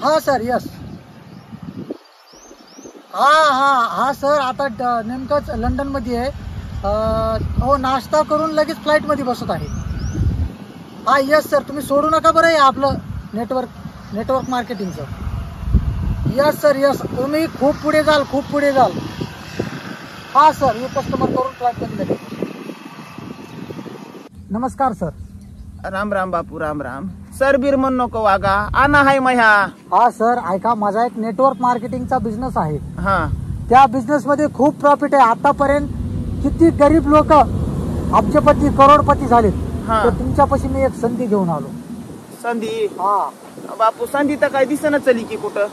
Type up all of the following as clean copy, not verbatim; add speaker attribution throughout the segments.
Speaker 1: हा sir, yes. हा sir, आता नेमकंच लंडन मध्ये आहे. हो, नाश्ता करून लगेच फ्लाईट मध्ये बसत आहे. हा यस सर, तुम्ही सोडू नका बरं हे आपलं नेटवर्क मार्केटिंगचं. यस सर, यस, तुम्ही खूप पुढे जाल. हा सर, हे कस्टमर करून फ्लाईट मध्ये लगेच. नमस्कार सर.
Speaker 2: राम राम बापू, राम राम. सर बीर म्हणू नको वागा, आना हाय मह्या.
Speaker 1: हा सर, ऐका, माझा एक नेटवर्क मार्केटिंगचा बिझनेस आहे.
Speaker 2: हा,
Speaker 1: त्या बिझनेस मध्ये खूप प्रॉफिट आहे. आतापर्यंत किती गरीब लोक अब्जपती, करोडपती झालेत. तर तुमच्यापाशी मी एक संधी घेऊन आलो.
Speaker 2: संधी?
Speaker 1: हा
Speaker 2: बापू, संधी तर काय दिसना चली की कुठं.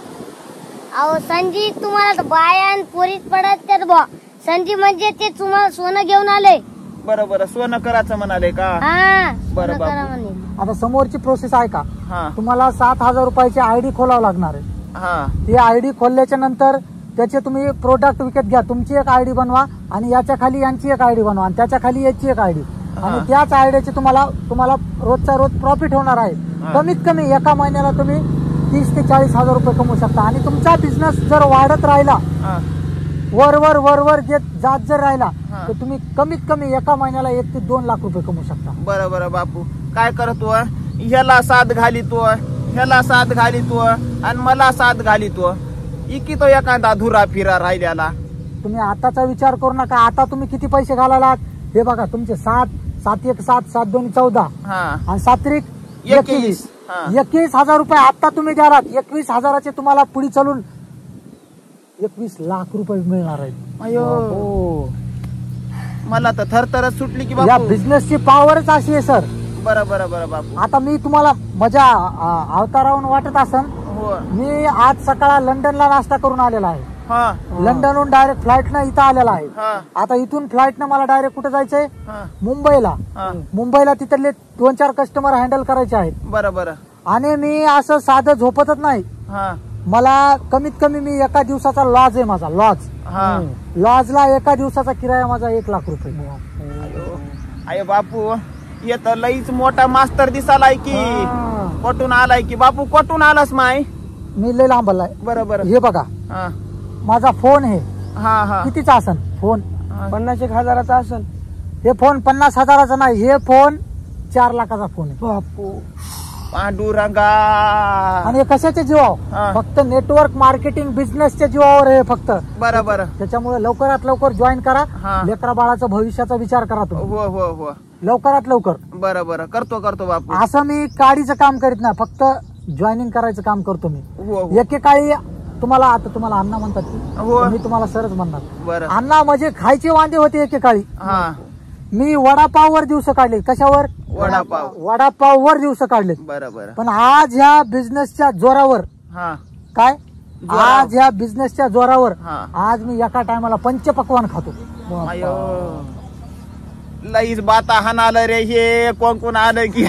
Speaker 3: अहो संजी, तुम्हाला बायान पोरीत पडत तर बा. संजी म्हणजे ते तुम्हाला सोनं घेऊन आले.
Speaker 2: बरं, सोनं करायचं म्हणाले का?
Speaker 3: हा,
Speaker 2: बरं
Speaker 3: सोनं करा
Speaker 2: बापू.
Speaker 3: म्हणे.
Speaker 1: आता समोरची प्रोसेस आहे का?
Speaker 2: हा
Speaker 1: तुम्हाला 7,000 रुपयाची आयडी खोलावं लागणार आहे.
Speaker 2: हा
Speaker 1: ती आयडी खोलल्याच्या नंतर त्याचे तुम्ही प्रोडक्ट विकत घ्या. तुमची एक आयडी बनवा आणि याच्या खाली यांची एक आयडी बनवा आणि त्याच्या खाली याची एक आयडी, आणि त्याच आयडीचे तुम्हाला रोजचा रोज प्रॉफिट होणार आहे. कमीत कमी एका महिन्याला तुम्ही 30 ते 40,000 रुपये कमवू शकता. आणि तुमचा बिझनेस जर वाढत राहिला, वर जात जर राहिला, तर तुम्ही कमीत कमी एका महिन्याला 1 ते 2 लाख रुपये कमवू शकता.
Speaker 2: बरं बापू, काय करतो? ह्याला साथ घालितो, ह्याला साथ घालितो आणि मला साथ घालितो. इकी तो एखादा धुरा फिरा राहिल्याला.
Speaker 1: तुम्ही आताचा विचार करू नका. आता तुम्ही किती पैसे घालालात हे बघा. तुमचे 7, 1 7, 7 2 14 आणि 7 3 21. 21,000 रुपये आता तुम्ही द्यालात. 21,000चे तुम्हाला पुढे चालून 21 लाख रुपये मिळणार आहेत.
Speaker 2: अयो, मला तर थरथरच सुटली की
Speaker 1: या
Speaker 2: बापू.
Speaker 1: बिझनेसची पॉवरच अशी आहे सर.
Speaker 2: बरं बापू.
Speaker 1: आता मी तुम्हाला माझ्या अवतारावरून वाटत असन,
Speaker 2: हो.
Speaker 1: मी आज सकाळ लंडनला नाश्ता करून आलेला आहे.
Speaker 2: हा
Speaker 1: लंडनहून डायरेक्ट फ्लाईटनं इथं आलेला आहे.
Speaker 2: हा
Speaker 1: आता इथून फ्लाईटनं मला डायरेक्ट कुठे जायचंय?
Speaker 2: हा
Speaker 1: मुंबईला. मुंबईला तिथले 2-4 कस्टमर हँडल करायचे आहेत.
Speaker 2: बरं.
Speaker 1: आणि मी असं साधं झोपतच नाही.
Speaker 2: हा
Speaker 1: मला कमीत कमी मी एका दिवसाचा लॉज आहे माझा. लॉजला एका दिवसाचा किराया माझा 1 लाख रुपये.
Speaker 2: अयो बापू, येत लईच मोठा मास्तर दिसालाय की. कुठून आलाय की बापू? कुठून आलास माय?
Speaker 1: मी लय लांब आलाय.
Speaker 2: बरं.
Speaker 1: हे बघा,
Speaker 2: हा
Speaker 1: माझा फोन आहे.
Speaker 2: हा
Speaker 1: कितीचा असन फोन?
Speaker 2: 50,000चा असन.
Speaker 1: हे फोन 50,000चा नाही, हे फोन 4 लाखाचा फोन आहे.
Speaker 2: बापू, पांडुरंगा.
Speaker 1: आणि हे कशाच्या जीवावर? फक्त नेटवर्क मार्केटिंग बिझनेसच्या जीवावर आहे फक्त.
Speaker 2: बरं.
Speaker 1: त्याच्यामुळे लवकरात लवकर जॉईन करा. लेकरा बाळाचा भविष्याचा विचार करा तुम्ही.
Speaker 2: हो.
Speaker 1: लवकरात लवकर.
Speaker 2: बरं. करतो बापू.
Speaker 1: असं मी काडीचं काम करीत नाही, फक्त जॉईनिंग करायचं काम करतो मी.
Speaker 2: हो.
Speaker 1: एकेकाळी तुम्हाला अण्णा म्हणतात की, मी तुम्हाला सरच म्हणणार.
Speaker 2: बरं.
Speaker 1: अण्णा म्हणजे खायचे वांदे होते एकेकाळी. मी वडापाववर दिवस काढले. कशावर? वडापाववर दिवस काढले.
Speaker 2: बरं.
Speaker 1: पण आज ह्या बिझनेसच्या जोरावर काय? आज ह्या बिझनेसच्या जोरावर आज मी एका टायमाला 5 पक्वान खातो.
Speaker 2: लईच बाता हाणालं रे हे. कोण आलं की